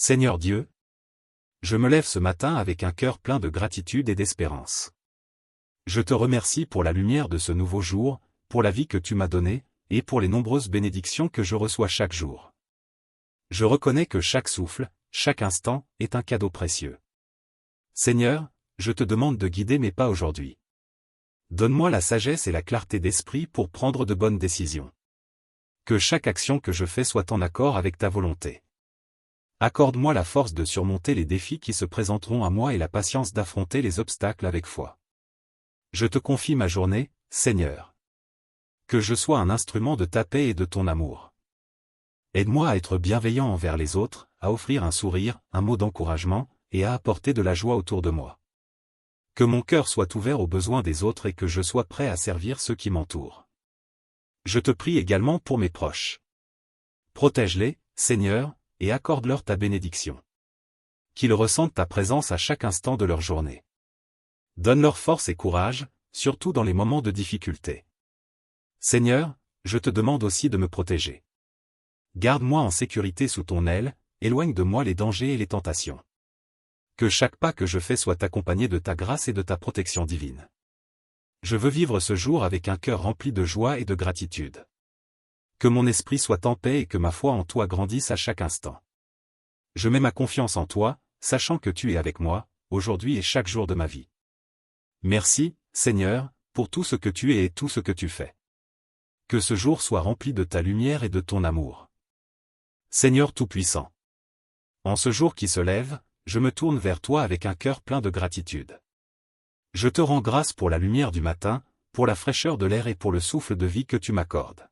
Seigneur Dieu, je me lève ce matin avec un cœur plein de gratitude et d'espérance. Je te remercie pour la lumière de ce nouveau jour, pour la vie que tu m'as donnée, et pour les nombreuses bénédictions que je reçois chaque jour. Je reconnais que chaque souffle, chaque instant, est un cadeau précieux. Seigneur, je te demande de guider mes pas aujourd'hui. Donne-moi la sagesse et la clarté d'esprit pour prendre de bonnes décisions. Que chaque action que je fais soit en accord avec ta volonté. Accorde-moi la force de surmonter les défis qui se présenteront à moi et la patience d'affronter les obstacles avec foi. Je te confie ma journée, Seigneur. Que je sois un instrument de ta paix et de ton amour. Aide-moi à être bienveillant envers les autres, à offrir un sourire, un mot d'encouragement, et à apporter de la joie autour de moi. Que mon cœur soit ouvert aux besoins des autres et que je sois prêt à servir ceux qui m'entourent. Je te prie également pour mes proches. Protège-les, Seigneur, et accorde-leur ta bénédiction. Qu'ils ressentent ta présence à chaque instant de leur journée. Donne-leur force et courage, surtout dans les moments de difficulté. Seigneur, je te demande aussi de me protéger. Garde-moi en sécurité sous ton aile, éloigne de moi les dangers et les tentations. Que chaque pas que je fais soit accompagné de ta grâce et de ta protection divine. Je veux vivre ce jour avec un cœur rempli de joie et de gratitude. Que mon esprit soit en paix et que ma foi en toi grandisse à chaque instant. Je mets ma confiance en toi, sachant que tu es avec moi, aujourd'hui et chaque jour de ma vie. Merci, Seigneur, pour tout ce que tu es et tout ce que tu fais. Que ce jour soit rempli de ta lumière et de ton amour. Seigneur Tout-Puissant. En ce jour qui se lève, je me tourne vers toi avec un cœur plein de gratitude. Je te rends grâce pour la lumière du matin, pour la fraîcheur de l'air et pour le souffle de vie que tu m'accordes.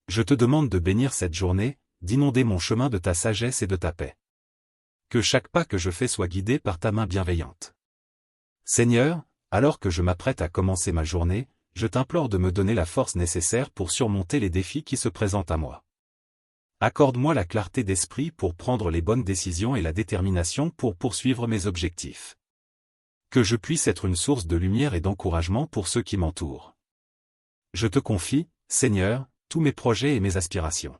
Je te demande de bénir cette journée, d'inonder mon chemin de ta sagesse et de ta paix. Que chaque pas que je fais soit guidé par ta main bienveillante. Seigneur, alors que je m'apprête à commencer ma journée, je t'implore de me donner la force nécessaire pour surmonter les défis qui se présentent à moi. Accorde-moi la clarté d'esprit pour prendre les bonnes décisions et la détermination pour poursuivre mes objectifs. Que je puisse être une source de lumière et d'encouragement pour ceux qui m'entourent. Je te confie, Seigneur, tous mes projets et mes aspirations.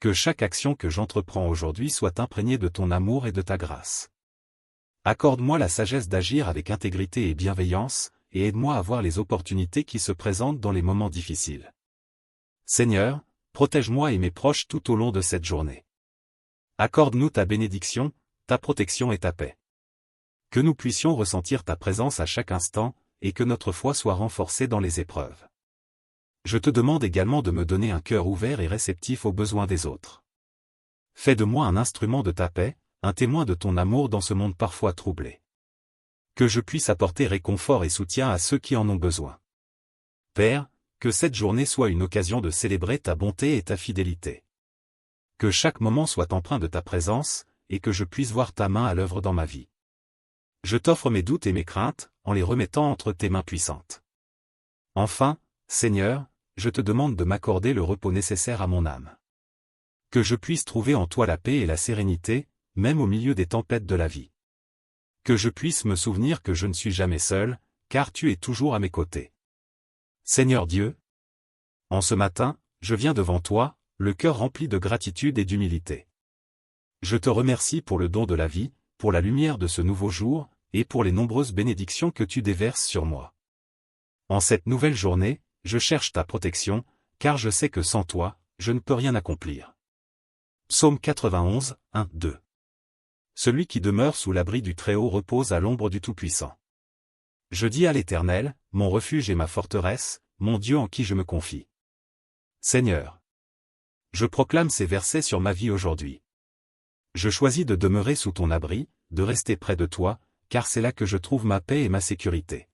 Que chaque action que j'entreprends aujourd'hui soit imprégnée de ton amour et de ta grâce. Accorde-moi la sagesse d'agir avec intégrité et bienveillance, et aide-moi à voir les opportunités qui se présentent dans les moments difficiles. Seigneur, protège-moi et mes proches tout au long de cette journée. Accorde-nous ta bénédiction, ta protection et ta paix. Que nous puissions ressentir ta présence à chaque instant, et que notre foi soit renforcée dans les épreuves. Je te demande également de me donner un cœur ouvert et réceptif aux besoins des autres. Fais de moi un instrument de ta paix, un témoin de ton amour dans ce monde parfois troublé. Que je puisse apporter réconfort et soutien à ceux qui en ont besoin. Père, que cette journée soit une occasion de célébrer ta bonté et ta fidélité. Que chaque moment soit empreint de ta présence, et que je puisse voir ta main à l'œuvre dans ma vie. Je t'offre mes doutes et mes craintes, en les remettant entre tes mains puissantes. Enfin, Seigneur, je te demande de m'accorder le repos nécessaire à mon âme. Que je puisse trouver en toi la paix et la sérénité, même au milieu des tempêtes de la vie. Que je puisse me souvenir que je ne suis jamais seul, car tu es toujours à mes côtés. Seigneur Dieu, en ce matin, je viens devant toi, le cœur rempli de gratitude et d'humilité. Je te remercie pour le don de la vie, pour la lumière de ce nouveau jour, et pour les nombreuses bénédictions que tu déverses sur moi. En cette nouvelle journée, je cherche ta protection, car je sais que sans toi, je ne peux rien accomplir. Psaume 91, 1, 2. Celui qui demeure sous l'abri du Très-Haut repose à l'ombre du Tout-Puissant. Je dis à l'Éternel, mon refuge et ma forteresse, mon Dieu en qui je me confie. Seigneur, je proclame ces versets sur ma vie aujourd'hui. Je choisis de demeurer sous ton abri, de rester près de toi, car c'est là que je trouve ma paix et ma sécurité.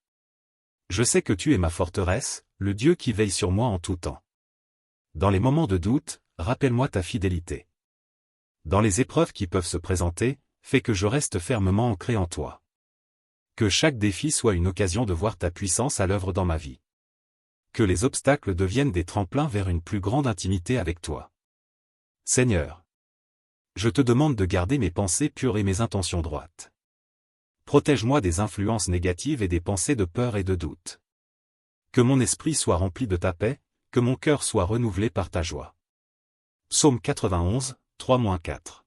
Je sais que tu es ma forteresse, le Dieu qui veille sur moi en tout temps. Dans les moments de doute, rappelle-moi ta fidélité. Dans les épreuves qui peuvent se présenter, fais que je reste fermement ancré en toi. Que chaque défi soit une occasion de voir ta puissance à l'œuvre dans ma vie. Que les obstacles deviennent des tremplins vers une plus grande intimité avec toi. Seigneur, je te demande de garder mes pensées pures et mes intentions droites. Protège-moi des influences négatives et des pensées de peur et de doute. Que mon esprit soit rempli de ta paix, que mon cœur soit renouvelé par ta joie. Psaume 91, 3-4.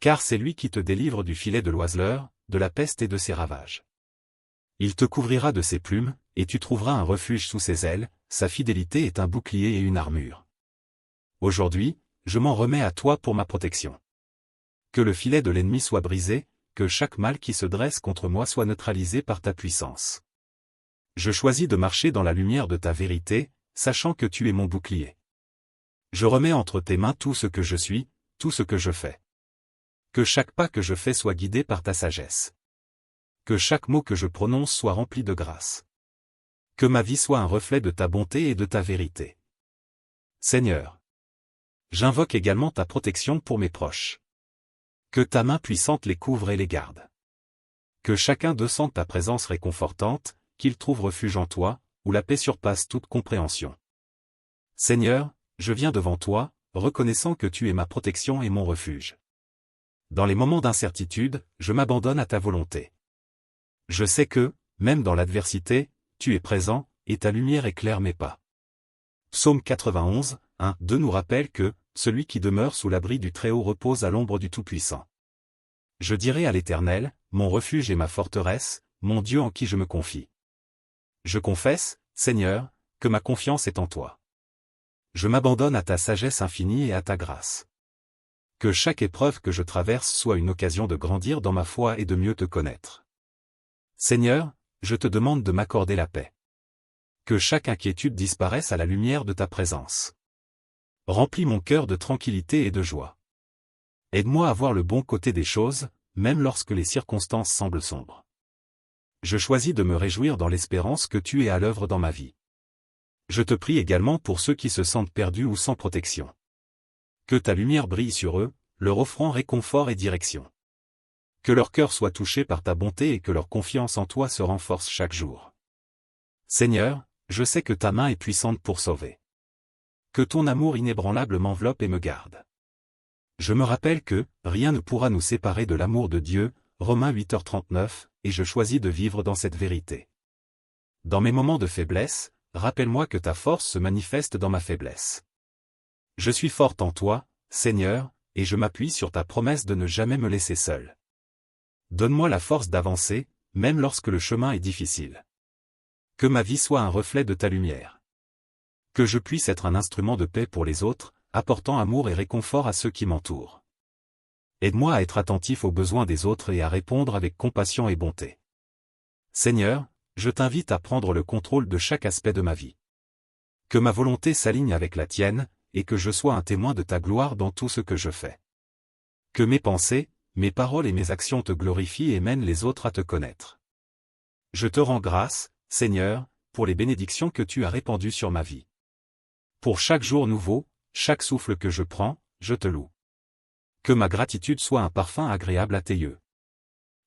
Car c'est lui qui te délivre du filet de l'oiseleur, de la peste et de ses ravages. Il te couvrira de ses plumes, et tu trouveras un refuge sous ses ailes, sa fidélité est un bouclier et une armure. Aujourd'hui, je m'en remets à toi pour ma protection. Que le filet de l'ennemi soit brisé, que chaque mal qui se dresse contre moi soit neutralisé par ta puissance. Je choisis de marcher dans la lumière de ta vérité, sachant que tu es mon bouclier. Je remets entre tes mains tout ce que je suis, tout ce que je fais. Que chaque pas que je fais soit guidé par ta sagesse. Que chaque mot que je prononce soit rempli de grâce. Que ma vie soit un reflet de ta bonté et de ta vérité. Seigneur, j'invoque également ta protection pour mes proches. Que ta main puissante les couvre et les garde. Que chacun d'eux sente ta présence réconfortante, qu'il trouve refuge en toi, où la paix surpasse toute compréhension. Seigneur, je viens devant toi, reconnaissant que tu es ma protection et mon refuge. Dans les moments d'incertitude, je m'abandonne à ta volonté. Je sais que, même dans l'adversité, tu es présent, et ta lumière éclaire mes pas. Psaume 91, 1, 2 nous rappelle que, celui qui demeure sous l'abri du Très-Haut repose à l'ombre du Tout-Puissant. Je dirai à l'Éternel, mon refuge et ma forteresse, mon Dieu en qui je me confie. Je confesse, Seigneur, que ma confiance est en toi. Je m'abandonne à ta sagesse infinie et à ta grâce. Que chaque épreuve que je traverse soit une occasion de grandir dans ma foi et de mieux te connaître. Seigneur, je te demande de m'accorder la paix. Que chaque inquiétude disparaisse à la lumière de ta présence. Remplis mon cœur de tranquillité et de joie. Aide-moi à voir le bon côté des choses, même lorsque les circonstances semblent sombres. Je choisis de me réjouir dans l'espérance que tu es à l'œuvre dans ma vie. Je te prie également pour ceux qui se sentent perdus ou sans protection. Que ta lumière brille sur eux, leur offrant réconfort et direction. Que leur cœur soit touché par ta bonté et que leur confiance en toi se renforce chaque jour. Seigneur, je sais que ta main est puissante pour sauver. Que ton amour inébranlable m'enveloppe et me garde. Je me rappelle que, rien ne pourra nous séparer de l'amour de Dieu, Romains 8h39, et je choisis de vivre dans cette vérité. Dans mes moments de faiblesse, rappelle-moi que ta force se manifeste dans ma faiblesse. Je suis forte en toi, Seigneur, et je m'appuie sur ta promesse de ne jamais me laisser seul. Donne-moi la force d'avancer, même lorsque le chemin est difficile. Que ma vie soit un reflet de ta lumière. Que je puisse être un instrument de paix pour les autres, apportant amour et réconfort à ceux qui m'entourent. Aide-moi à être attentif aux besoins des autres et à répondre avec compassion et bonté. Seigneur, je t'invite à prendre le contrôle de chaque aspect de ma vie. Que ma volonté s'aligne avec la tienne, et que je sois un témoin de ta gloire dans tout ce que je fais. Que mes pensées, mes paroles et mes actions te glorifient et mènent les autres à te connaître. Je te rends grâce, Seigneur, pour les bénédictions que tu as répandues sur ma vie. Pour chaque jour nouveau, chaque souffle que je prends, je te loue. Que ma gratitude soit un parfum agréable à tes yeux.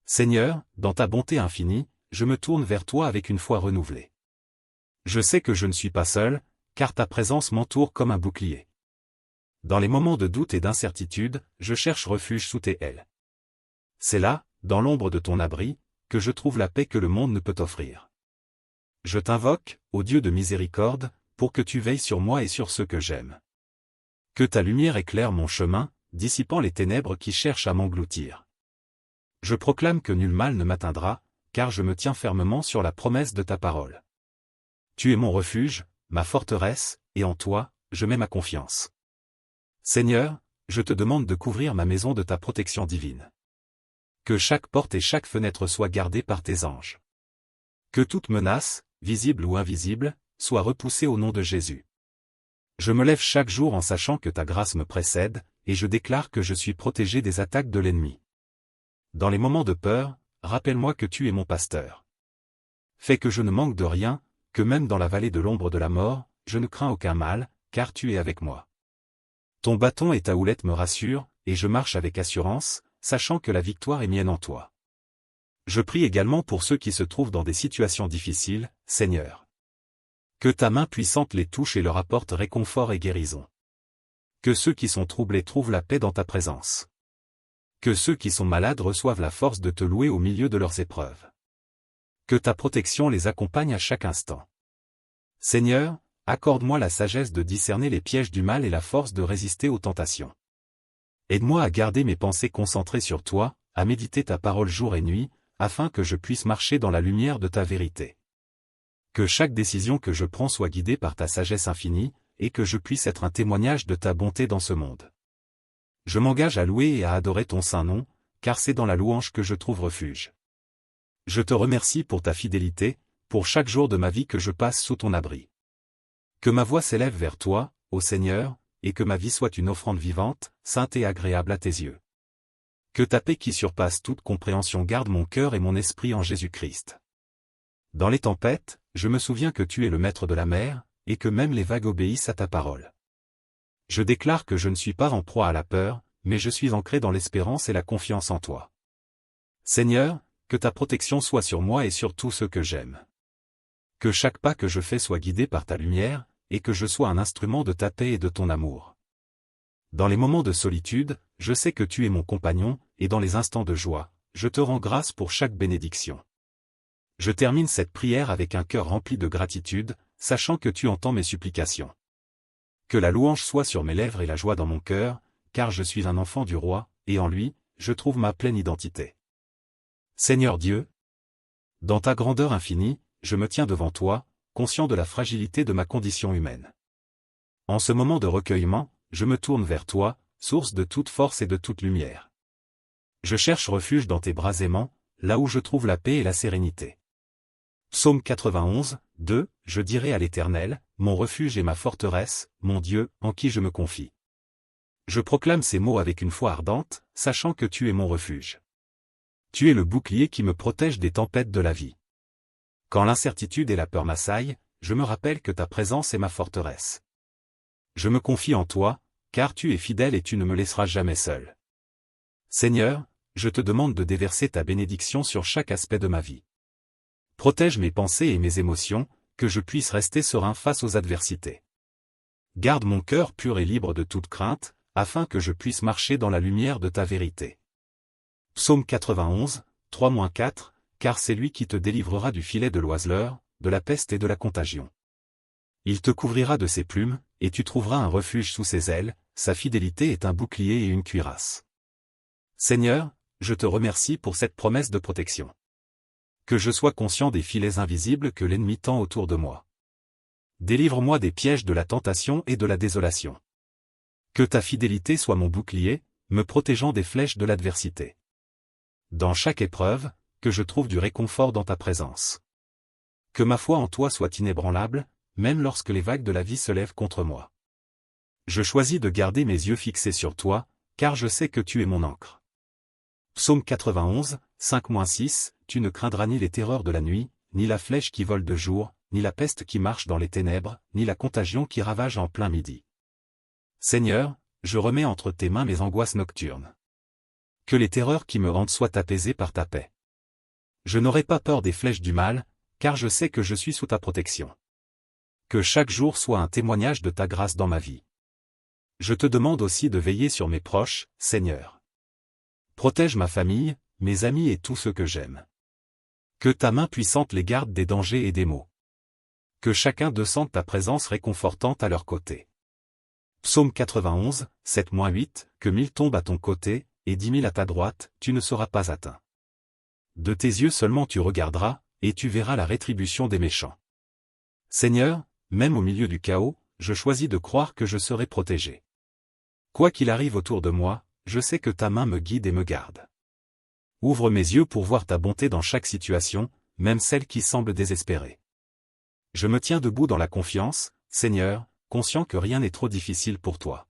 Seigneur, dans ta bonté infinie, je me tourne vers toi avec une foi renouvelée. Je sais que je ne suis pas seul, car ta présence m'entoure comme un bouclier. Dans les moments de doute et d'incertitude, je cherche refuge sous tes ailes. C'est là, dans l'ombre de ton abri, que je trouve la paix que le monde ne peut offrir. Je t'invoque, ô Dieu de miséricorde, pour que tu veilles sur moi et sur ceux que j'aime. Que ta lumière éclaire mon chemin, dissipant les ténèbres qui cherchent à m'engloutir. Je proclame que nul mal ne m'atteindra, car je me tiens fermement sur la promesse de ta parole. Tu es mon refuge, ma forteresse, et en toi, je mets ma confiance. Seigneur, je te demande de couvrir ma maison de ta protection divine. Que chaque porte et chaque fenêtre soient gardées par tes anges. Que toute menace, visible ou invisible, soit repoussée au nom de Jésus. Je me lève chaque jour en sachant que ta grâce me précède, et je déclare que je suis protégé des attaques de l'ennemi. Dans les moments de peur, rappelle-moi que tu es mon pasteur. Fais que je ne manque de rien, que même dans la vallée de l'ombre de la mort, je ne crains aucun mal, car tu es avec moi. Ton bâton et ta houlette me rassurent, et je marche avec assurance, sachant que la victoire est mienne en toi. Je prie également pour ceux qui se trouvent dans des situations difficiles, Seigneur. Que ta main puissante les touche et leur apporte réconfort et guérison. Que ceux qui sont troublés trouvent la paix dans ta présence. Que ceux qui sont malades reçoivent la force de te louer au milieu de leurs épreuves. Que ta protection les accompagne à chaque instant. Seigneur, accorde-moi la sagesse de discerner les pièges du mal et la force de résister aux tentations. Aide-moi à garder mes pensées concentrées sur toi, à méditer ta parole jour et nuit, afin que je puisse marcher dans la lumière de ta vérité. Que chaque décision que je prends soit guidée par ta sagesse infinie, et que je puisse être un témoignage de ta bonté dans ce monde. Je m'engage à louer et à adorer ton saint nom, car c'est dans la louange que je trouve refuge. Je te remercie pour ta fidélité, pour chaque jour de ma vie que je passe sous ton abri. Que ma voix s'élève vers toi, ô Seigneur, et que ma vie soit une offrande vivante, sainte et agréable à tes yeux. Que ta paix qui surpasse toute compréhension garde mon cœur et mon esprit en Jésus-Christ. Dans les tempêtes, je me souviens que tu es le maître de la mer, et que même les vagues obéissent à ta parole. Je déclare que je ne suis pas en proie à la peur, mais je suis ancré dans l'espérance et la confiance en toi. Seigneur, que ta protection soit sur moi et sur tous ceux que j'aime. Que chaque pas que je fais soit guidé par ta lumière, et que je sois un instrument de ta paix et de ton amour. Dans les moments de solitude, je sais que tu es mon compagnon, et dans les instants de joie, je te rends grâce pour chaque bénédiction. Je termine cette prière avec un cœur rempli de gratitude, sachant que tu entends mes supplications. Que la louange soit sur mes lèvres et la joie dans mon cœur, car je suis un enfant du roi, et en lui, je trouve ma pleine identité. Seigneur Dieu, dans ta grandeur infinie, je me tiens devant toi, conscient de la fragilité de ma condition humaine. En ce moment de recueillement, je me tourne vers toi, source de toute force et de toute lumière. Je cherche refuge dans tes bras aimants, là où je trouve la paix et la sérénité. Psaume 91, 2, je dirai à l'Éternel, mon refuge et ma forteresse, mon Dieu, en qui je me confie. Je proclame ces mots avec une foi ardente, sachant que tu es mon refuge. Tu es le bouclier qui me protège des tempêtes de la vie. Quand l'incertitude et la peur m'assaillent, je me rappelle que ta présence est ma forteresse. Je me confie en toi, car tu es fidèle et tu ne me laisseras jamais seul. Seigneur, je te demande de déverser ta bénédiction sur chaque aspect de ma vie. Protège mes pensées et mes émotions, que je puisse rester serein face aux adversités. Garde mon cœur pur et libre de toute crainte, afin que je puisse marcher dans la lumière de ta vérité. Psaume 91, 3-4, car c'est lui qui te délivrera du filet de l'oiseleur, de la peste et de la contagion. Il te couvrira de ses plumes, et tu trouveras un refuge sous ses ailes, sa fidélité est un bouclier et une cuirasse. Seigneur, je te remercie pour cette promesse de protection. Que je sois conscient des filets invisibles que l'ennemi tend autour de moi. Délivre-moi des pièges de la tentation et de la désolation. Que ta fidélité soit mon bouclier, me protégeant des flèches de l'adversité. Dans chaque épreuve, que je trouve du réconfort dans ta présence. Que ma foi en toi soit inébranlable, même lorsque les vagues de la vie se lèvent contre moi. Je choisis de garder mes yeux fixés sur toi, car je sais que tu es mon ancre. Psaume 91, 5-6, tu ne craindras ni les terreurs de la nuit, ni la flèche qui vole de jour, ni la peste qui marche dans les ténèbres, ni la contagion qui ravage en plein midi. Seigneur, je remets entre tes mains mes angoisses nocturnes. Que les terreurs qui me hantent soient apaisées par ta paix. Je n'aurai pas peur des flèches du mal, car je sais que je suis sous ta protection. Que chaque jour soit un témoignage de ta grâce dans ma vie. Je te demande aussi de veiller sur mes proches, Seigneur. Protège ma famille, mes amis et tous ceux que j'aime. Que ta main puissante les garde des dangers et des maux. Que chacun d'eux sente ta présence réconfortante à leur côté. Psaume 91, 7-8, que 1000 tombent à ton côté, et 10 000 à ta droite, tu ne seras pas atteint. De tes yeux seulement tu regarderas, et tu verras la rétribution des méchants. Seigneur, même au milieu du chaos, je choisis de croire que je serai protégé. Quoi qu'il arrive autour de moi, je sais que ta main me guide et me garde. Ouvre mes yeux pour voir ta bonté dans chaque situation, même celle qui semble désespérée. Je me tiens debout dans la confiance, Seigneur, conscient que rien n'est trop difficile pour toi.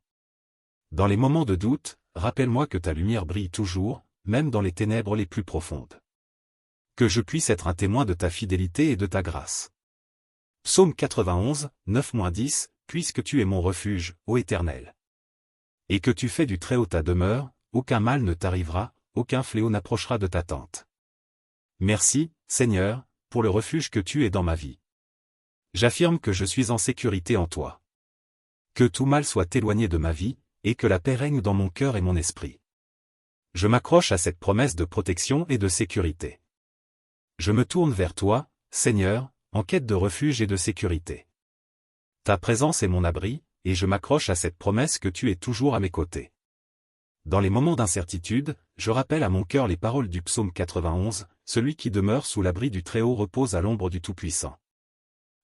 Dans les moments de doute, rappelle-moi que ta lumière brille toujours, même dans les ténèbres les plus profondes. Que je puisse être un témoin de ta fidélité et de ta grâce. Psaume 91, 9-10, puisque tu es mon refuge, ô Éternel. Et que tu fais du Très-Haut ta demeure, aucun mal ne t'arrivera, aucun fléau n'approchera de ta tente. Merci, Seigneur, pour le refuge que tu es dans ma vie. J'affirme que je suis en sécurité en toi. Que tout mal soit éloigné de ma vie, et que la paix règne dans mon cœur et mon esprit. Je m'accroche à cette promesse de protection et de sécurité. Je me tourne vers toi, Seigneur, en quête de refuge et de sécurité. Ta présence est mon abri, et je m'accroche à cette promesse que tu es toujours à mes côtés. Dans les moments d'incertitude, je rappelle à mon cœur les paroles du psaume 91, celui qui demeure sous l'abri du Très-Haut repose à l'ombre du Tout-Puissant.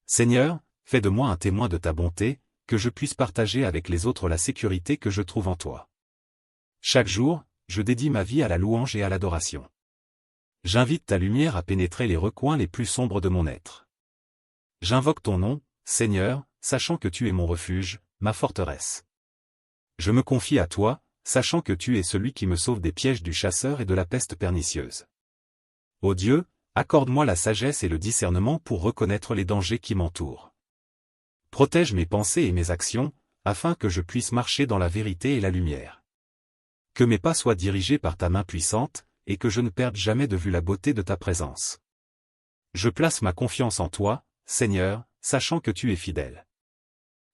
Seigneur, fais de moi un témoin de ta bonté, que je puisse partager avec les autres la sécurité que je trouve en toi. Chaque jour, je dédie ma vie à la louange et à l'adoration. J'invite ta lumière à pénétrer les recoins les plus sombres de mon être. J'invoque ton nom, Seigneur, sachant que tu es mon refuge, ma forteresse. Je me confie à toi, sachant que tu es celui qui me sauve des pièges du chasseur et de la peste pernicieuse. Ô Dieu, accorde-moi la sagesse et le discernement pour reconnaître les dangers qui m'entourent. Protège mes pensées et mes actions, afin que je puisse marcher dans la vérité et la lumière. Que mes pas soient dirigés par ta main puissante, et que je ne perde jamais de vue la beauté de ta présence. Je place ma confiance en toi, Seigneur, sachant que tu es fidèle.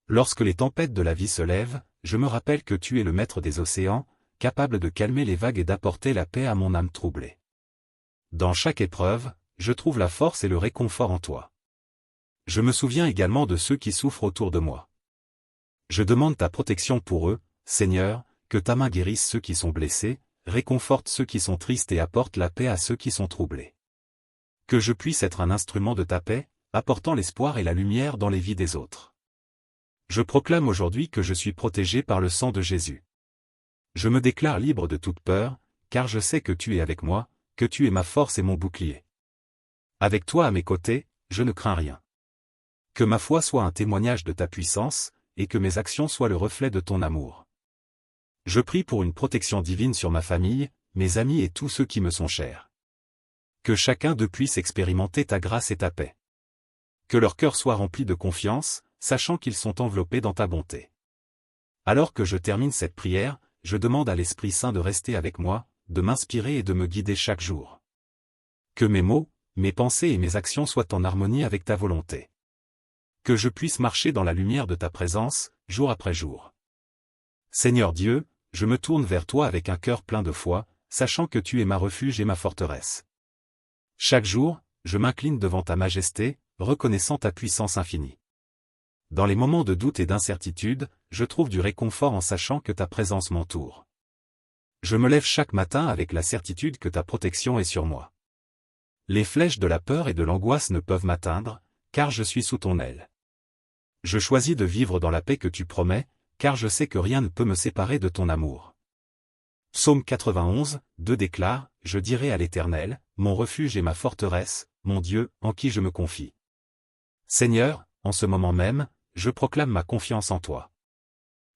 Lorsque les tempêtes de la vie se lèvent, je me rappelle que tu es le maître des océans, capable de calmer les vagues et d'apporter la paix à mon âme troublée. Dans chaque épreuve, je trouve la force et le réconfort en toi. Je me souviens également de ceux qui souffrent autour de moi. Je demande ta protection pour eux, Seigneur, que ta main guérisse ceux qui sont blessés, réconforte ceux qui sont tristes et apporte la paix à ceux qui sont troublés. Que je puisse être un instrument de ta paix, apportant l'espoir et la lumière dans les vies des autres. Je proclame aujourd'hui que je suis protégé par le sang de Jésus. Je me déclare libre de toute peur, car je sais que tu es avec moi, que tu es ma force et mon bouclier. Avec toi à mes côtés, je ne crains rien. Que ma foi soit un témoignage de ta puissance, et que mes actions soient le reflet de ton amour. Je prie pour une protection divine sur ma famille, mes amis et tous ceux qui me sont chers. Que chacun d'eux puisse expérimenter ta grâce et ta paix. Que leur cœur soit rempli de confiance, sachant qu'ils sont enveloppés dans ta bonté. Alors que je termine cette prière, je demande à l'Esprit Saint de rester avec moi, de m'inspirer et de me guider chaque jour. Que mes mots, mes pensées et mes actions soient en harmonie avec ta volonté. Que je puisse marcher dans la lumière de ta présence, jour après jour. Seigneur Dieu, je me tourne vers toi avec un cœur plein de foi, sachant que tu es ma refuge et ma forteresse. Chaque jour, je m'incline devant ta majesté, reconnaissant ta puissance infinie. Dans les moments de doute et d'incertitude, je trouve du réconfort en sachant que ta présence m'entoure. Je me lève chaque matin avec la certitude que ta protection est sur moi. Les flèches de la peur et de l'angoisse ne peuvent m'atteindre, car je suis sous ton aile. Je choisis de vivre dans la paix que tu promets, car je sais que rien ne peut me séparer de ton amour. Psaume 91, 2 déclare, « Je dirai à l'Éternel, mon refuge et ma forteresse, mon Dieu, en qui je me confie. » Seigneur, en ce moment même, je proclame ma confiance en toi.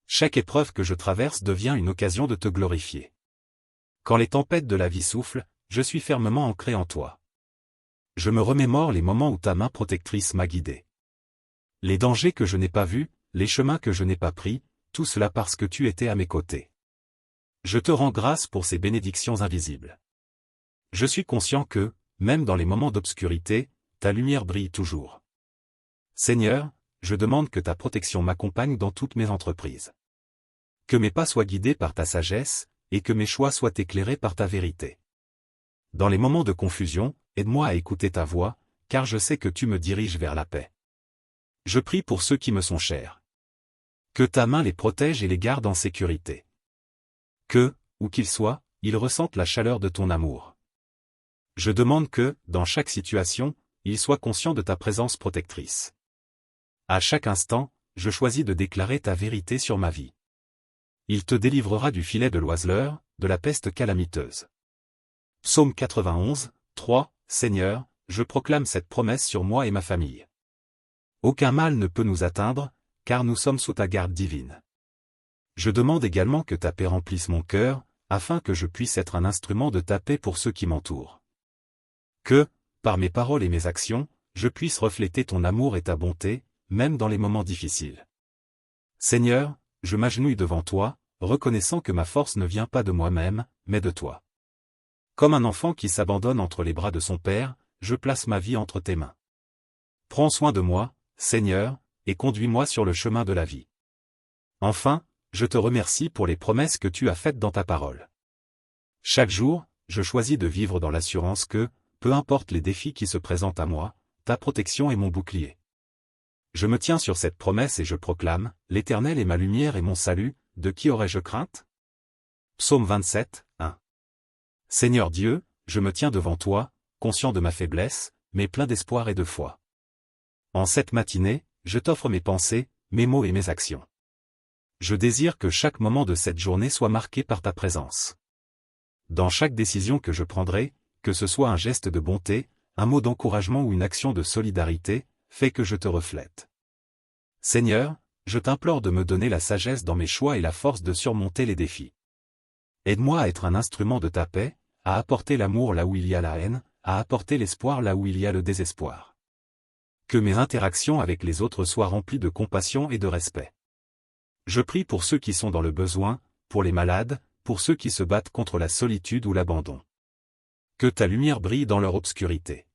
Chaque épreuve que je traverse devient une occasion de te glorifier. Quand les tempêtes de la vie soufflent, je suis fermement ancré en toi. Je me remémore les moments où ta main protectrice m'a guidé. Les dangers que je n'ai pas vus, les chemins que je n'ai pas pris, tout cela parce que tu étais à mes côtés. Je te rends grâce pour ces bénédictions invisibles. Je suis conscient que, même dans les moments d'obscurité, ta lumière brille toujours. Seigneur, je demande que ta protection m'accompagne dans toutes mes entreprises. Que mes pas soient guidés par ta sagesse, et que mes choix soient éclairés par ta vérité. Dans les moments de confusion, aide-moi à écouter ta voix, car je sais que tu me diriges vers la paix. Je prie pour ceux qui me sont chers. Que ta main les protège et les garde en sécurité. Que, où qu'ils soient, ils ressentent la chaleur de ton amour. Je demande que, dans chaque situation, ils soient conscients de ta présence protectrice. À chaque instant, je choisis de déclarer ta vérité sur ma vie. Il te délivrera du filet de l'oiseleur, de la peste calamiteuse. Psaume 91, 3, Seigneur, je proclame cette promesse sur moi et ma famille. Aucun mal ne peut nous atteindre, car nous sommes sous ta garde divine. Je demande également que ta paix remplisse mon cœur, afin que je puisse être un instrument de ta paix pour ceux qui m'entourent. Que, par mes paroles et mes actions, je puisse refléter ton amour et ta bonté, même dans les moments difficiles. Seigneur, je m'agenouille devant toi, reconnaissant que ma force ne vient pas de moi-même, mais de toi. Comme un enfant qui s'abandonne entre les bras de son père, je place ma vie entre tes mains. Prends soin de moi, Seigneur, et conduis-moi sur le chemin de la vie. Enfin, je te remercie pour les promesses que tu as faites dans ta parole. Chaque jour, je choisis de vivre dans l'assurance que, peu importe les défis qui se présentent à moi, ta protection est mon bouclier. Je me tiens sur cette promesse et je proclame, l'Éternel est ma lumière et mon salut, de qui aurais-je crainte ? Psaume 27, 1. Seigneur Dieu, je me tiens devant toi, conscient de ma faiblesse, mais plein d'espoir et de foi. En cette matinée, je t'offre mes pensées, mes mots et mes actions. Je désire que chaque moment de cette journée soit marqué par ta présence. Dans chaque décision que je prendrai, que ce soit un geste de bonté, un mot d'encouragement ou une action de solidarité, fais que je te reflète. Seigneur, je t'implore de me donner la sagesse dans mes choix et la force de surmonter les défis. Aide-moi à être un instrument de ta paix, à apporter l'amour là où il y a la haine, à apporter l'espoir là où il y a le désespoir. Que mes interactions avec les autres soient remplies de compassion et de respect. Je prie pour ceux qui sont dans le besoin, pour les malades, pour ceux qui se battent contre la solitude ou l'abandon. Que ta lumière brille dans leur obscurité.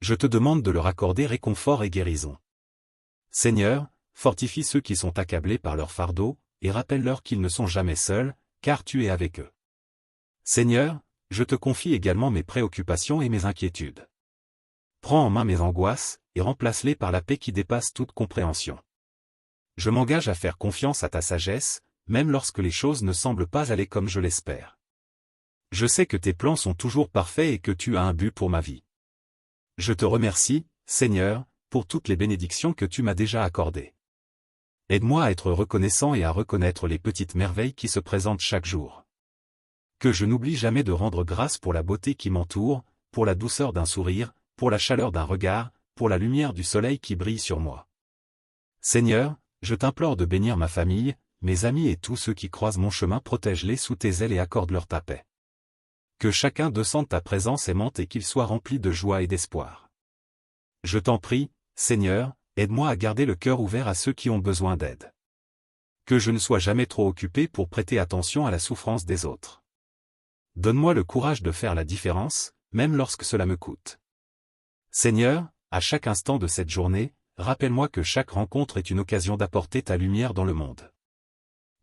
Je te demande de leur accorder réconfort et guérison. Seigneur, fortifie ceux qui sont accablés par leur fardeau, et rappelle-leur qu'ils ne sont jamais seuls, car tu es avec eux. Seigneur, je te confie également mes préoccupations et mes inquiétudes. Prends en main mes angoisses, et remplace-les par la paix qui dépasse toute compréhension. Je m'engage à faire confiance à ta sagesse, même lorsque les choses ne semblent pas aller comme je l'espère. Je sais que tes plans sont toujours parfaits et que tu as un but pour ma vie. Je te remercie, Seigneur, pour toutes les bénédictions que tu m'as déjà accordées. Aide-moi à être reconnaissant et à reconnaître les petites merveilles qui se présentent chaque jour. Que je n'oublie jamais de rendre grâce pour la beauté qui m'entoure, pour la douceur d'un sourire, pour la chaleur d'un regard, pour la lumière du soleil qui brille sur moi. Seigneur, je t'implore de bénir ma famille, mes amis et tous ceux qui croisent mon chemin, protège-les sous tes ailes et accorde-leur ta paix. Que chacun d'eux sente ta présence aimante et qu'il soit rempli de joie et d'espoir. Je t'en prie, Seigneur, aide-moi à garder le cœur ouvert à ceux qui ont besoin d'aide. Que je ne sois jamais trop occupé pour prêter attention à la souffrance des autres. Donne-moi le courage de faire la différence, même lorsque cela me coûte. Seigneur, à chaque instant de cette journée, rappelle-moi que chaque rencontre est une occasion d'apporter ta lumière dans le monde.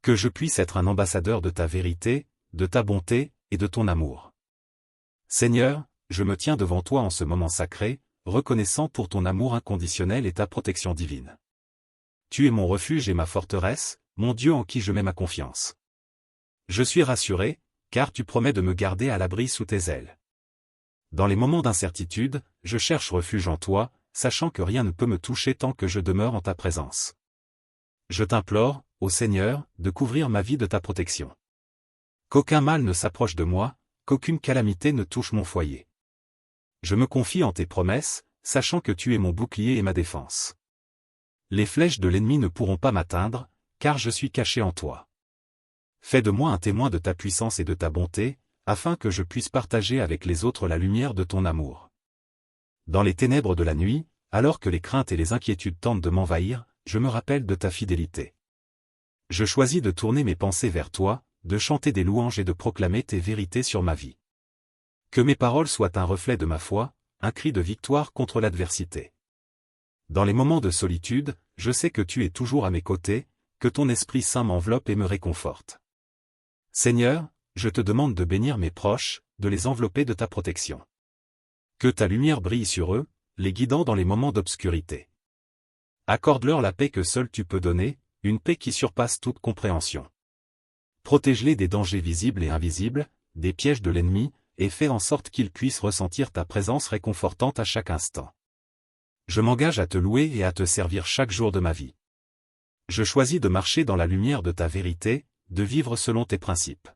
Que je puisse être un ambassadeur de ta vérité, de ta bonté, et de ton amour. Seigneur, je me tiens devant toi en ce moment sacré, reconnaissant pour ton amour inconditionnel et ta protection divine. Tu es mon refuge et ma forteresse, mon Dieu en qui je mets ma confiance. Je suis rassuré, car tu promets de me garder à l'abri sous tes ailes. Dans les moments d'incertitude, je cherche refuge en toi, sachant que rien ne peut me toucher tant que je demeure en ta présence. Je t'implore, ô Seigneur, de couvrir ma vie de ta protection. Qu'aucun mal ne s'approche de moi, qu'aucune calamité ne touche mon foyer. Je me confie en tes promesses, sachant que tu es mon bouclier et ma défense. Les flèches de l'ennemi ne pourront pas m'atteindre, car je suis caché en toi. Fais de moi un témoin de ta puissance et de ta bonté, afin que je puisse partager avec les autres la lumière de ton amour. Dans les ténèbres de la nuit, alors que les craintes et les inquiétudes tentent de m'envahir, je me rappelle de ta fidélité. Je choisis de tourner mes pensées vers toi, de chanter des louanges et de proclamer tes vérités sur ma vie. Que mes paroles soient un reflet de ma foi, un cri de victoire contre l'adversité. Dans les moments de solitude, je sais que tu es toujours à mes côtés, que ton Esprit Saint m'enveloppe et me réconforte. Seigneur, je te demande de bénir mes proches, de les envelopper de ta protection. Que ta lumière brille sur eux, les guidant dans les moments d'obscurité. Accorde-leur la paix que seul tu peux donner, une paix qui surpasse toute compréhension. Protège-les des dangers visibles et invisibles, des pièges de l'ennemi, et fais en sorte qu'ils puissent ressentir ta présence réconfortante à chaque instant. Je m'engage à te louer et à te servir chaque jour de ma vie. Je choisis de marcher dans la lumière de ta vérité, de vivre selon tes principes.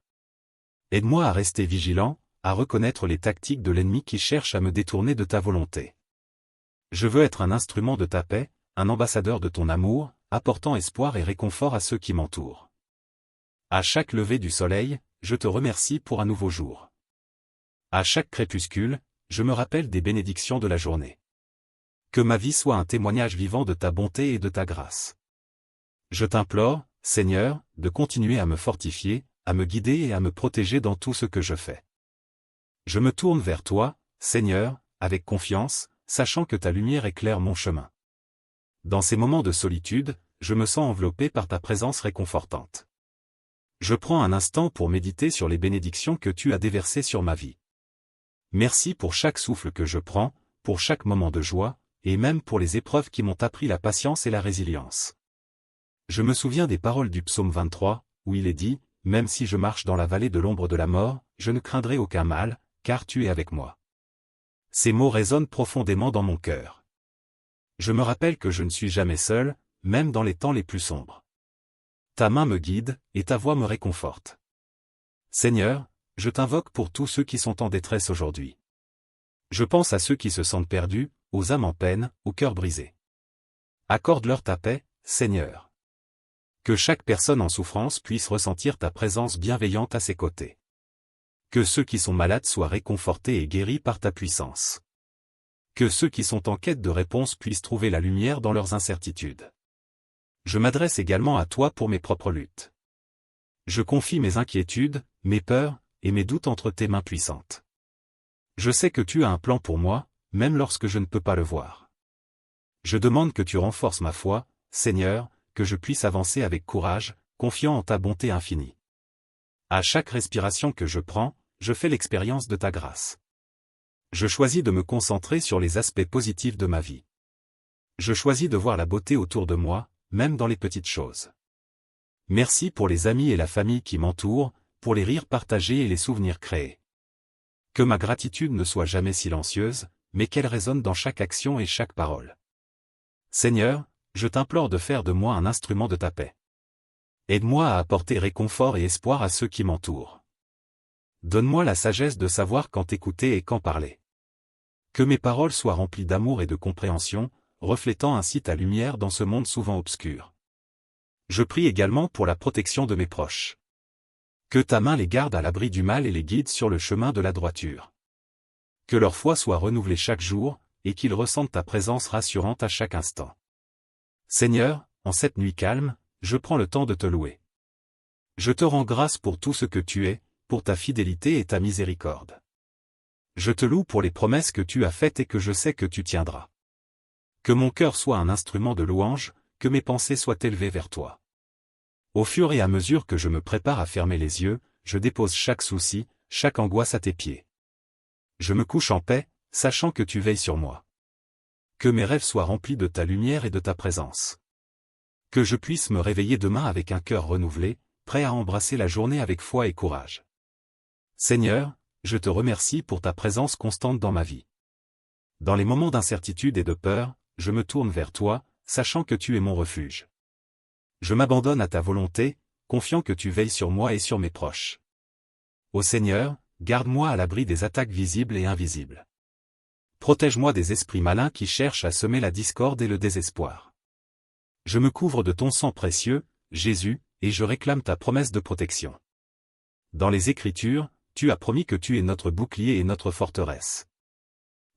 Aide-moi à rester vigilant, à reconnaître les tactiques de l'ennemi qui cherche à me détourner de ta volonté. Je veux être un instrument de ta paix, un ambassadeur de ton amour, apportant espoir et réconfort à ceux qui m'entourent. À chaque lever du soleil, je te remercie pour un nouveau jour. À chaque crépuscule, je me rappelle des bénédictions de la journée. Que ma vie soit un témoignage vivant de ta bonté et de ta grâce. Je t'implore, Seigneur, de continuer à me fortifier, à me guider et à me protéger dans tout ce que je fais. Je me tourne vers toi, Seigneur, avec confiance, sachant que ta lumière éclaire mon chemin. Dans ces moments de solitude, je me sens enveloppé par ta présence réconfortante. Je prends un instant pour méditer sur les bénédictions que tu as déversées sur ma vie. Merci pour chaque souffle que je prends, pour chaque moment de joie, et même pour les épreuves qui m'ont appris la patience et la résilience. Je me souviens des paroles du psaume 23, où il est dit, « même si je marche dans la vallée de l'ombre de la mort, je ne craindrai aucun mal, car tu es avec moi. Ces mots résonnent profondément dans mon cœur. Je me rappelle que je ne suis jamais seul, même dans les temps les plus sombres. Ta main me guide, et ta voix me réconforte. Seigneur, je t'invoque pour tous ceux qui sont en détresse aujourd'hui. Je pense à ceux qui se sentent perdus, aux âmes en peine, aux cœurs brisés. Accorde-leur ta paix, Seigneur. Que chaque personne en souffrance puisse ressentir ta présence bienveillante à ses côtés. Que ceux qui sont malades soient réconfortés et guéris par ta puissance. Que ceux qui sont en quête de réponses puissent trouver la lumière dans leurs incertitudes. Je m'adresse également à toi pour mes propres luttes. Je confie mes inquiétudes, mes peurs, et mes doutes entre tes mains puissantes. Je sais que tu as un plan pour moi, même lorsque je ne peux pas le voir. Je demande que tu renforces ma foi, Seigneur, que je puisse avancer avec courage, confiant en ta bonté infinie. À chaque respiration que je prends, je fais l'expérience de ta grâce. Je choisis de me concentrer sur les aspects positifs de ma vie. Je choisis de voir la beauté autour de moi, même dans les petites choses. Merci pour les amis et la famille qui m'entourent, pour les rires partagés et les souvenirs créés. Que ma gratitude ne soit jamais silencieuse, mais qu'elle résonne dans chaque action et chaque parole. Seigneur, je t'implore de faire de moi un instrument de ta paix. Aide-moi à apporter réconfort et espoir à ceux qui m'entourent. Donne-moi la sagesse de savoir quand écouter et quand parler. Que mes paroles soient remplies d'amour et de compréhension, reflétant ainsi ta lumière dans ce monde souvent obscur. Je prie également pour la protection de mes proches. Que ta main les garde à l'abri du mal et les guide sur le chemin de la droiture. Que leur foi soit renouvelée chaque jour, et qu'ils ressentent ta présence rassurante à chaque instant. Seigneur, en cette nuit calme, je prends le temps de te louer. Je te rends grâce pour tout ce que tu es, pour ta fidélité et ta miséricorde. Je te loue pour les promesses que tu as faites et que je sais que tu tiendras. Que mon cœur soit un instrument de louange, que mes pensées soient élevées vers toi. Au fur et à mesure que je me prépare à fermer les yeux, je dépose chaque souci, chaque angoisse à tes pieds. Je me couche en paix, sachant que tu veilles sur moi. Que mes rêves soient remplis de ta lumière et de ta présence. Que je puisse me réveiller demain avec un cœur renouvelé, prêt à embrasser la journée avec foi et courage. Seigneur, je te remercie pour ta présence constante dans ma vie. Dans les moments d'incertitude et de peur, je me tourne vers toi, sachant que tu es mon refuge. Je m'abandonne à ta volonté, confiant que tu veilles sur moi et sur mes proches. Ô Seigneur, garde-moi à l'abri des attaques visibles et invisibles. Protège-moi des esprits malins qui cherchent à semer la discorde et le désespoir. Je me couvre de ton sang précieux, Jésus, et je réclame ta promesse de protection. Dans les Écritures, tu as promis que tu es notre bouclier et notre forteresse.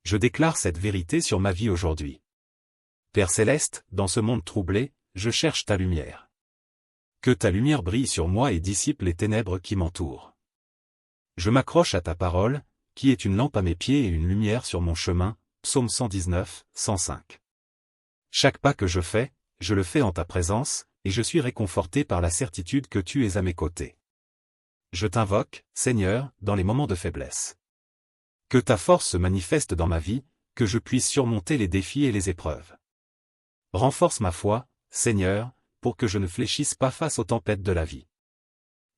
Je déclare cette vérité sur ma vie aujourd'hui. Père céleste, dans ce monde troublé, je cherche ta lumière. Que ta lumière brille sur moi et dissipe les ténèbres qui m'entourent. Je m'accroche à ta parole, qui est une lampe à mes pieds et une lumière sur mon chemin, Psaume 119, 105. Chaque pas que je fais, je le fais en ta présence, et je suis réconforté par la certitude que tu es à mes côtés. Je t'invoque, Seigneur, dans les moments de faiblesse. Que ta force se manifeste dans ma vie, que je puisse surmonter les défis et les épreuves. Renforce ma foi, Seigneur, pour que je ne fléchisse pas face aux tempêtes de la vie.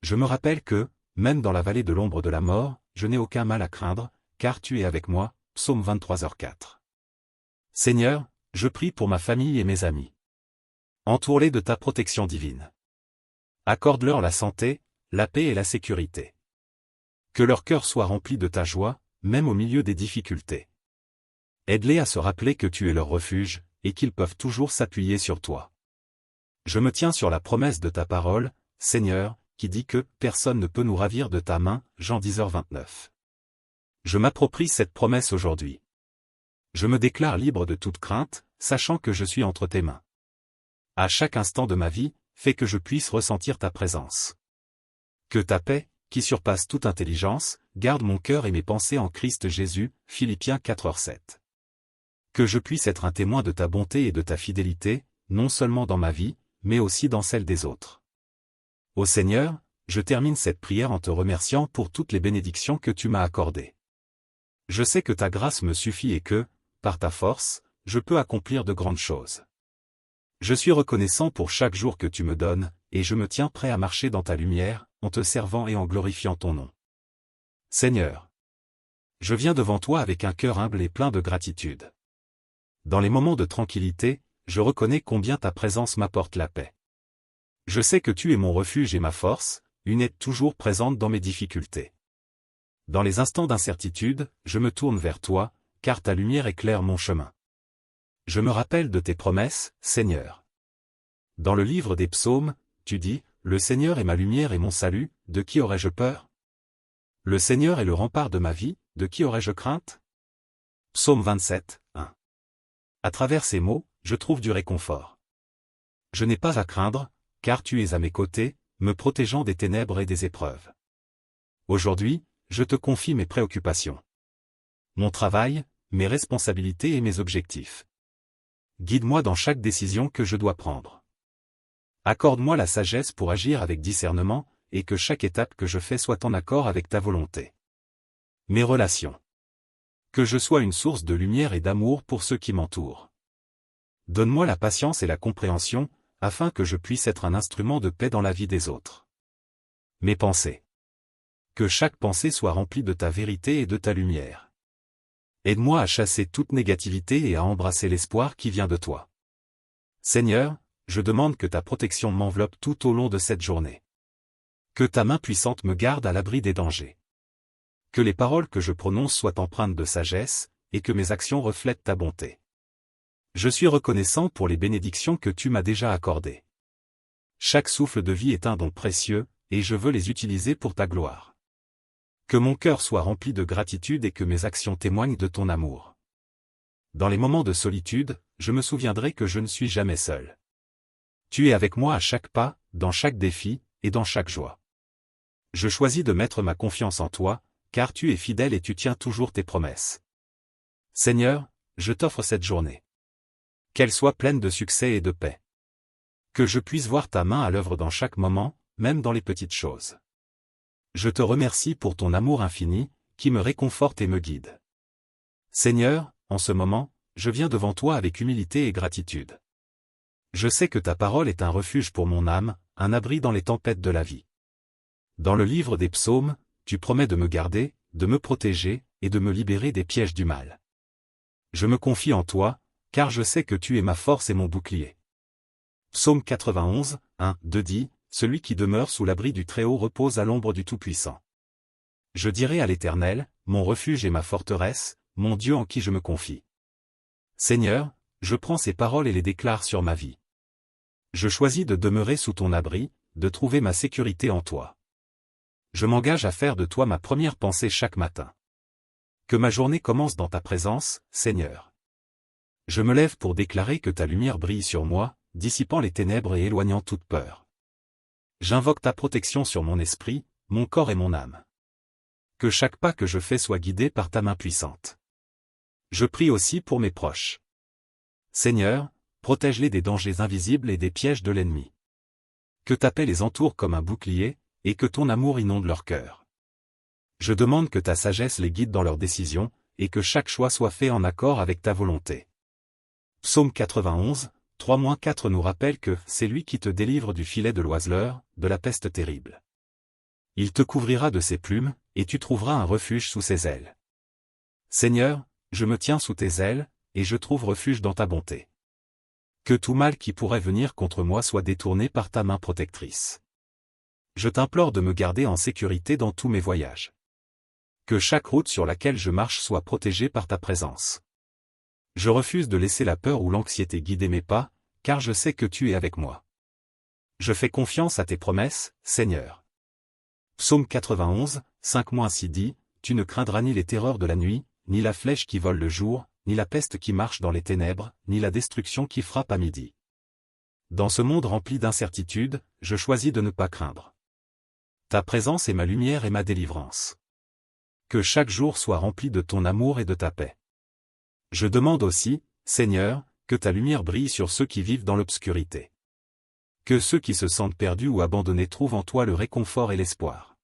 Je me rappelle que, même dans la vallée de l'ombre de la mort, je n'ai aucun mal à craindre, car tu es avec moi, Psaume 23h4. Seigneur, je prie pour ma famille et mes amis. Entoure-les de ta protection divine. Accorde-leur la santé, la paix et la sécurité. Que leur cœur soit rempli de ta joie, même au milieu des difficultés. Aide-les à se rappeler que tu es leur refuge, et qu'ils peuvent toujours s'appuyer sur toi. Je me tiens sur la promesse de ta parole, Seigneur, qui dit que « personne ne peut nous ravir de ta main » Jean 10h29. Je m'approprie cette promesse aujourd'hui. Je me déclare libre de toute crainte, sachant que je suis entre tes mains. À chaque instant de ma vie, fais que je puisse ressentir ta présence. Que ta paix, qui surpasse toute intelligence, garde mon cœur et mes pensées en Christ Jésus, Philippiens 4h7. Que je puisse être un témoin de ta bonté et de ta fidélité, non seulement dans ma vie, mais aussi dans celle des autres. Ô Seigneur, je termine cette prière en te remerciant pour toutes les bénédictions que tu m'as accordées. Je sais que ta grâce me suffit et que, par ta force, je peux accomplir de grandes choses. Je suis reconnaissant pour chaque jour que tu me donnes, et je me tiens prêt à marcher dans ta lumière, en te servant et en glorifiant ton nom. Seigneur, je viens devant toi avec un cœur humble et plein de gratitude. Dans les moments de tranquillité, je reconnais combien ta présence m'apporte la paix. Je sais que tu es mon refuge et ma force, une aide toujours présente dans mes difficultés. Dans les instants d'incertitude, je me tourne vers toi, car ta lumière éclaire mon chemin. Je me rappelle de tes promesses, Seigneur. Dans le livre des psaumes, tu dis, « Le Seigneur est ma lumière et mon salut, de qui aurais-je peur? Le Seigneur est le rempart de ma vie, de qui aurais-je crainte ?» Psaume 27, 1. À travers ces mots, je trouve du réconfort. Je n'ai pas à craindre, car tu es à mes côtés, me protégeant des ténèbres et des épreuves. Aujourd'hui, je te confie mes préoccupations. Mon travail, mes responsabilités et mes objectifs. Guide-moi dans chaque décision que je dois prendre. Accorde-moi la sagesse pour agir avec discernement, et que chaque étape que je fais soit en accord avec ta volonté. Mes relations. Que je sois une source de lumière et d'amour pour ceux qui m'entourent. Donne-moi la patience et la compréhension, afin que je puisse être un instrument de paix dans la vie des autres. Mes pensées. Que chaque pensée soit remplie de ta vérité et de ta lumière. Aide-moi à chasser toute négativité et à embrasser l'espoir qui vient de toi. Seigneur, je demande que ta protection m'enveloppe tout au long de cette journée. Que ta main puissante me garde à l'abri des dangers. Que les paroles que je prononce soient empreintes de sagesse, et que mes actions reflètent ta bonté. Je suis reconnaissant pour les bénédictions que tu m'as déjà accordées. Chaque souffle de vie est un don précieux, et je veux les utiliser pour ta gloire. Que mon cœur soit rempli de gratitude et que mes actions témoignent de ton amour. Dans les moments de solitude, je me souviendrai que je ne suis jamais seul. Tu es avec moi à chaque pas, dans chaque défi, et dans chaque joie. Je choisis de mettre ma confiance en toi, car tu es fidèle et tu tiens toujours tes promesses. Seigneur, je t'offre cette journée. Qu'elle soit pleine de succès et de paix. Que je puisse voir ta main à l'œuvre dans chaque moment, même dans les petites choses. Je te remercie pour ton amour infini, qui me réconforte et me guide. Seigneur, en ce moment, je viens devant toi avec humilité et gratitude. Je sais que ta parole est un refuge pour mon âme, un abri dans les tempêtes de la vie. Dans le livre des psaumes, tu promets de me garder, de me protéger, et de me libérer des pièges du mal. Je me confie en toi, car je sais que tu es ma force et mon bouclier. Psaume 91, 1, 2 dit, « Celui qui demeure sous l'abri du Très-Haut repose à l'ombre du Tout-Puissant. » Je dirai à l'Éternel, mon refuge et ma forteresse, mon Dieu en qui je me confie. Seigneur, je prends ces paroles et les déclare sur ma vie. Je choisis de demeurer sous ton abri, de trouver ma sécurité en toi. Je m'engage à faire de toi ma première pensée chaque matin. Que ma journée commence dans ta présence, Seigneur. Je me lève pour déclarer que ta lumière brille sur moi, dissipant les ténèbres et éloignant toute peur. J'invoque ta protection sur mon esprit, mon corps et mon âme. Que chaque pas que je fais soit guidé par ta main puissante. Je prie aussi pour mes proches. Seigneur, protège-les des dangers invisibles et des pièges de l'ennemi. Que ta paix les entoure comme un bouclier, et que ton amour inonde leur cœur. Je demande que ta sagesse les guide dans leurs décisions, et que chaque choix soit fait en accord avec ta volonté. Psaume 91, 3-4 nous rappelle que « c'est lui qui te délivre du filet de l'oiseleur, de la peste terrible. Il te couvrira de ses plumes, et tu trouveras un refuge sous ses ailes. Seigneur, je me tiens sous tes ailes, et je trouve refuge dans ta bonté. Que tout mal qui pourrait venir contre moi soit détourné par ta main protectrice. Je t'implore de me garder en sécurité dans tous mes voyages. Que chaque route sur laquelle je marche soit protégée par ta présence. Je refuse de laisser la peur ou l'anxiété guider mes pas, car je sais que tu es avec moi. Je fais confiance à tes promesses, Seigneur. Psaume 91, 5-6 dit, « Tu ne craindras ni les terreurs de la nuit, ni la flèche qui vole le jour, ni la peste qui marche dans les ténèbres, ni la destruction qui frappe à midi. » Dans ce monde rempli d'incertitudes, je choisis de ne pas craindre. Ta présence est ma lumière et ma délivrance. Que chaque jour soit rempli de ton amour et de ta paix. Je demande aussi, Seigneur, que ta lumière brille sur ceux qui vivent dans l'obscurité. Que ceux qui se sentent perdus ou abandonnés trouvent en toi le réconfort et l'espoir.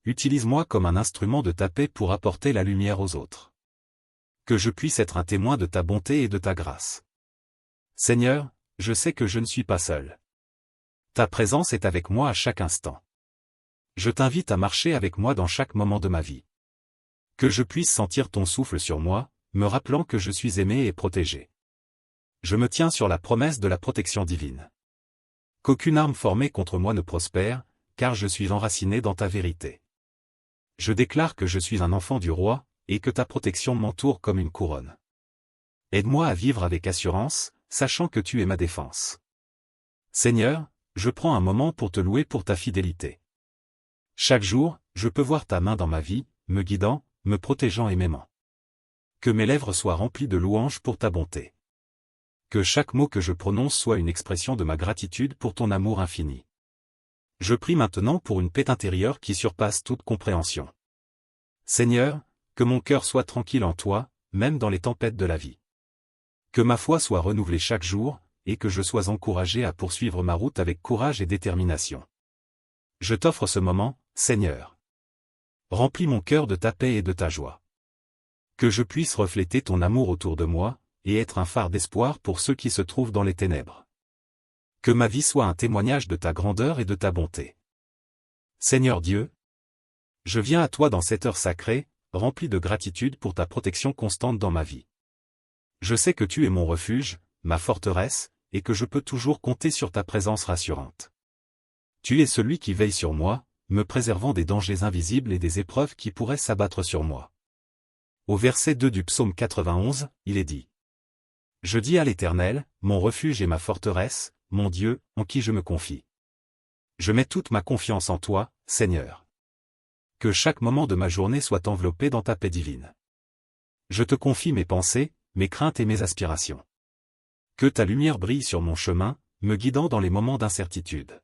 Utilise-moi comme un instrument de ta paix pour apporter la lumière aux autres. Que je puisse être un témoin de ta bonté et de ta grâce. Seigneur, je sais que je ne suis pas seul. Ta présence est avec moi à chaque instant. Je t'invite à marcher avec moi dans chaque moment de ma vie. Que je puisse sentir ton souffle sur moi, me rappelant que je suis aimé et protégé. Je me tiens sur la promesse de la protection divine. Qu'aucune arme formée contre moi ne prospère, car je suis enraciné dans ta vérité. Je déclare que je suis un enfant du roi, et que ta protection m'entoure comme une couronne. Aide-moi à vivre avec assurance, sachant que tu es ma défense. Seigneur, je prends un moment pour te louer pour ta fidélité. Chaque jour, je peux voir ta main dans ma vie, me guidant, me protégeant et m'aimant. Que mes lèvres soient remplies de louanges pour ta bonté. Que chaque mot que je prononce soit une expression de ma gratitude pour ton amour infini. Je prie maintenant pour une paix intérieure qui surpasse toute compréhension. Seigneur, que mon cœur soit tranquille en toi, même dans les tempêtes de la vie. Que ma foi soit renouvelée chaque jour, et que je sois encouragé à poursuivre ma route avec courage et détermination. Je t'offre ce moment, Seigneur. Remplis mon cœur de ta paix et de ta joie. Que je puisse refléter ton amour autour de moi, et être un phare d'espoir pour ceux qui se trouvent dans les ténèbres. Que ma vie soit un témoignage de ta grandeur et de ta bonté. Seigneur Dieu, je viens à toi dans cette heure sacrée, rempli de gratitude pour ta protection constante dans ma vie. Je sais que tu es mon refuge, ma forteresse, et que je peux toujours compter sur ta présence rassurante. Tu es celui qui veille sur moi, me préservant des dangers invisibles et des épreuves qui pourraient s'abattre sur moi. Au verset 2 du psaume 91, il est dit: Je dis à l'Éternel, mon refuge et ma forteresse, mon Dieu, en qui je me confie. Je mets toute ma confiance en toi, Seigneur. Que chaque moment de ma journée soit enveloppé dans ta paix divine. Je te confie mes pensées, mes craintes et mes aspirations. Que ta lumière brille sur mon chemin, me guidant dans les moments d'incertitude.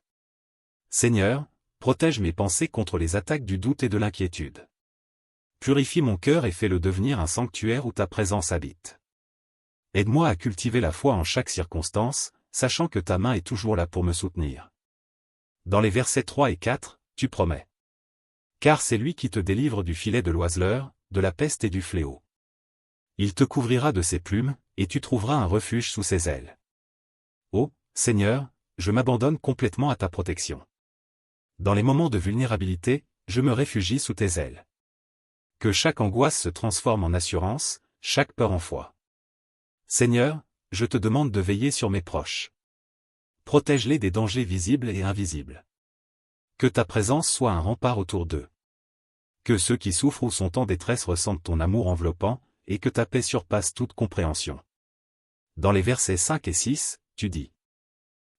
Seigneur, protège mes pensées contre les attaques du doute et de l'inquiétude. Purifie mon cœur et fais-le devenir un sanctuaire où ta présence habite. Aide-moi à cultiver la foi en chaque circonstance, sachant que ta main est toujours là pour me soutenir. Dans les versets 3 et 4, tu promets. Car c'est lui qui te délivre du filet de l'oiseleur, de la peste et du fléau. Il te couvrira de ses plumes, et tu trouveras un refuge sous ses ailes. Ô Seigneur, je m'abandonne complètement à ta protection. Dans les moments de vulnérabilité, je me réfugie sous tes ailes. Que chaque angoisse se transforme en assurance, chaque peur en foi. Seigneur, je te demande de veiller sur mes proches. Protège-les des dangers visibles et invisibles. Que ta présence soit un rempart autour d'eux. Que ceux qui souffrent ou sont en détresse ressentent ton amour enveloppant, et que ta paix surpasse toute compréhension. Dans les versets 5 et 6, tu dis: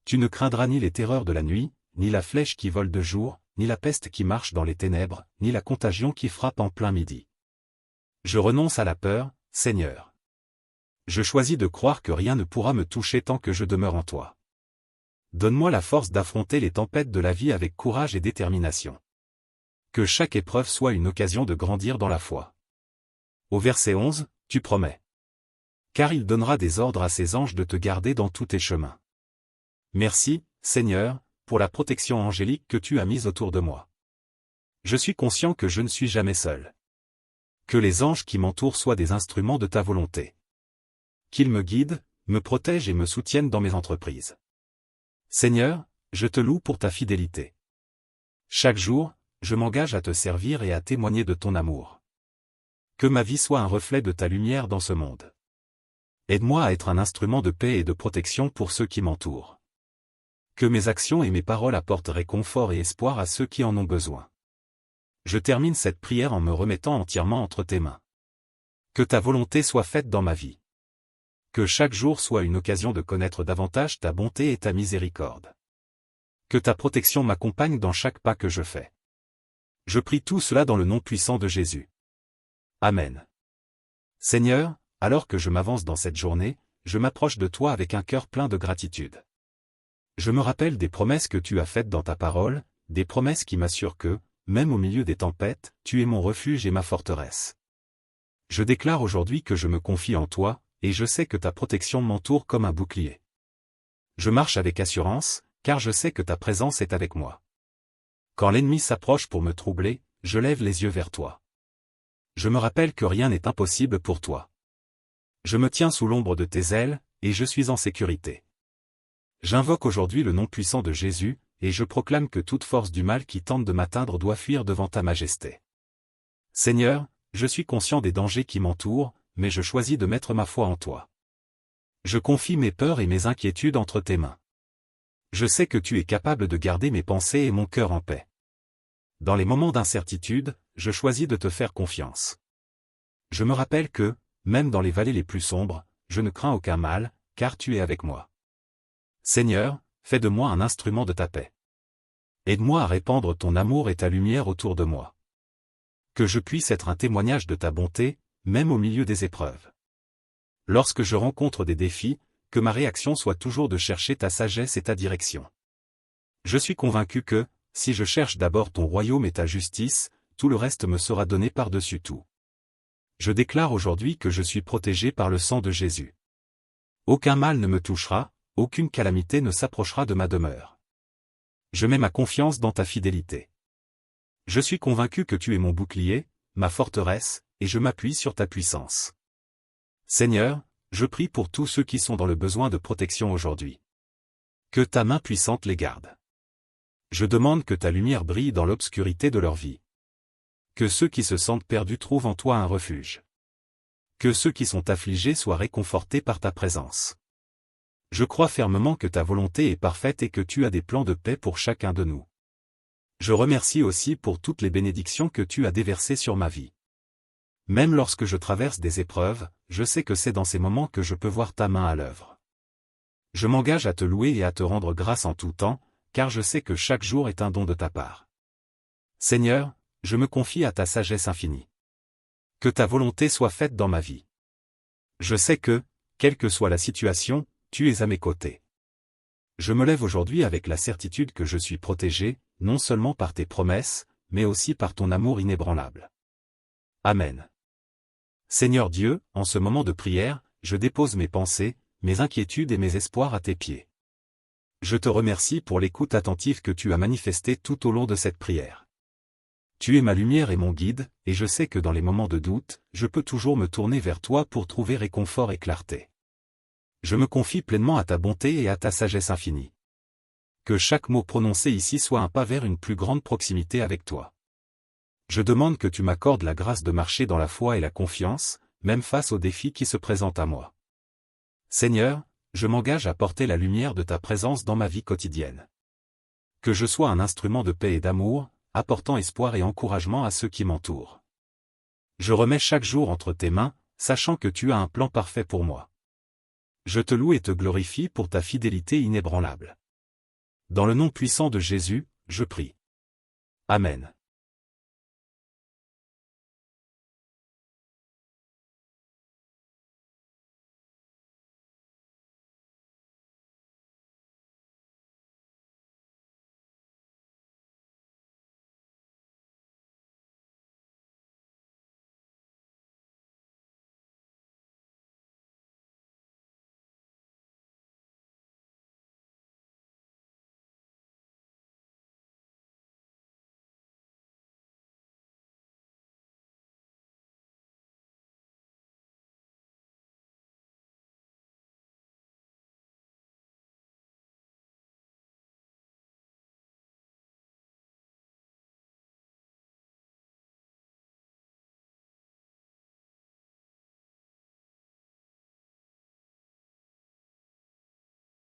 Tu ne craindras ni les terreurs de la nuit, ni la flèche qui vole de jour, ni la peste qui marche dans les ténèbres, ni la contagion qui frappe en plein midi. Je renonce à la peur, Seigneur. Je choisis de croire que rien ne pourra me toucher tant que je demeure en toi. Donne-moi la force d'affronter les tempêtes de la vie avec courage et détermination. Que chaque épreuve soit une occasion de grandir dans la foi. Au verset 11, tu promets. Car il donnera des ordres à ses anges de te garder dans tous tes chemins. Merci, Seigneur, pour la protection angélique que tu as mise autour de moi. Je suis conscient que je ne suis jamais seul. Que les anges qui m'entourent soient des instruments de ta volonté. Qu'ils me guident, me protègent et me soutiennent dans mes entreprises. Seigneur, je te loue pour ta fidélité. Chaque jour, je m'engage à te servir et à témoigner de ton amour. Que ma vie soit un reflet de ta lumière dans ce monde. Aide-moi à être un instrument de paix et de protection pour ceux qui m'entourent. Que mes actions et mes paroles apportent réconfort et espoir à ceux qui en ont besoin. Je termine cette prière en me remettant entièrement entre tes mains. Que ta volonté soit faite dans ma vie. Que chaque jour soit une occasion de connaître davantage ta bonté et ta miséricorde. Que ta protection m'accompagne dans chaque pas que je fais. Je prie tout cela dans le nom puissant de Jésus. Amen. Seigneur, alors que je m'avance dans cette journée, je m'approche de toi avec un cœur plein de gratitude. Je me rappelle des promesses que tu as faites dans ta parole, des promesses qui m'assurent que, même au milieu des tempêtes, tu es mon refuge et ma forteresse. Je déclare aujourd'hui que je me confie en toi, et je sais que ta protection m'entoure comme un bouclier. Je marche avec assurance, car je sais que ta présence est avec moi. Quand l'ennemi s'approche pour me troubler, je lève les yeux vers toi. Je me rappelle que rien n'est impossible pour toi. Je me tiens sous l'ombre de tes ailes, et je suis en sécurité. J'invoque aujourd'hui le nom puissant de Jésus, et je proclame que toute force du mal qui tente de m'atteindre doit fuir devant ta majesté. Seigneur, je suis conscient des dangers qui m'entourent, mais je choisis de mettre ma foi en toi. Je confie mes peurs et mes inquiétudes entre tes mains. Je sais que tu es capable de garder mes pensées et mon cœur en paix. Dans les moments d'incertitude, je choisis de te faire confiance. Je me rappelle que, même dans les vallées les plus sombres, je ne crains aucun mal, car tu es avec moi. Seigneur, fais de moi un instrument de ta paix. Aide-moi à répandre ton amour et ta lumière autour de moi. Que je puisse être un témoignage de ta bonté, même au milieu des épreuves. Lorsque je rencontre des défis, que ma réaction soit toujours de chercher ta sagesse et ta direction. Je suis convaincu que, si je cherche d'abord ton royaume et ta justice, tout le reste me sera donné par-dessus tout. Je déclare aujourd'hui que je suis protégé par le sang de Jésus. Aucun mal ne me touchera, aucune calamité ne s'approchera de ma demeure. Je mets ma confiance dans ta fidélité. Je suis convaincu que tu es mon bouclier, ma forteresse, et je m'appuie sur ta puissance. Seigneur, je prie pour tous ceux qui sont dans le besoin de protection aujourd'hui. Que ta main puissante les garde. Je demande que ta lumière brille dans l'obscurité de leur vie. Que ceux qui se sentent perdus trouvent en toi un refuge. Que ceux qui sont affligés soient réconfortés par ta présence. Je crois fermement que ta volonté est parfaite et que tu as des plans de paix pour chacun de nous. Je remercie aussi pour toutes les bénédictions que tu as déversées sur ma vie. Même lorsque je traverse des épreuves, je sais que c'est dans ces moments que je peux voir ta main à l'œuvre. Je m'engage à te louer et à te rendre grâce en tout temps, car je sais que chaque jour est un don de ta part. Seigneur, je me confie à ta sagesse infinie. Que ta volonté soit faite dans ma vie. Je sais que, quelle que soit la situation, tu es à mes côtés. Je me lève aujourd'hui avec la certitude que je suis protégé, non seulement par tes promesses, mais aussi par ton amour inébranlable. Amen. Seigneur Dieu, en ce moment de prière, je dépose mes pensées, mes inquiétudes et mes espoirs à tes pieds. Je te remercie pour l'écoute attentive que tu as manifestée tout au long de cette prière. Tu es ma lumière et mon guide, et je sais que dans les moments de doute, je peux toujours me tourner vers toi pour trouver réconfort et clarté. Je me confie pleinement à ta bonté et à ta sagesse infinie. Que chaque mot prononcé ici soit un pas vers une plus grande proximité avec toi. Je demande que tu m'accordes la grâce de marcher dans la foi et la confiance, même face aux défis qui se présentent à moi. Seigneur, je m'engage à porter la lumière de ta présence dans ma vie quotidienne. Que je sois un instrument de paix et d'amour, apportant espoir et encouragement à ceux qui m'entourent. Je remets chaque jour entre tes mains, sachant que tu as un plan parfait pour moi. Je te loue et te glorifie pour ta fidélité inébranlable. Dans le nom puissant de Jésus, je prie. Amen.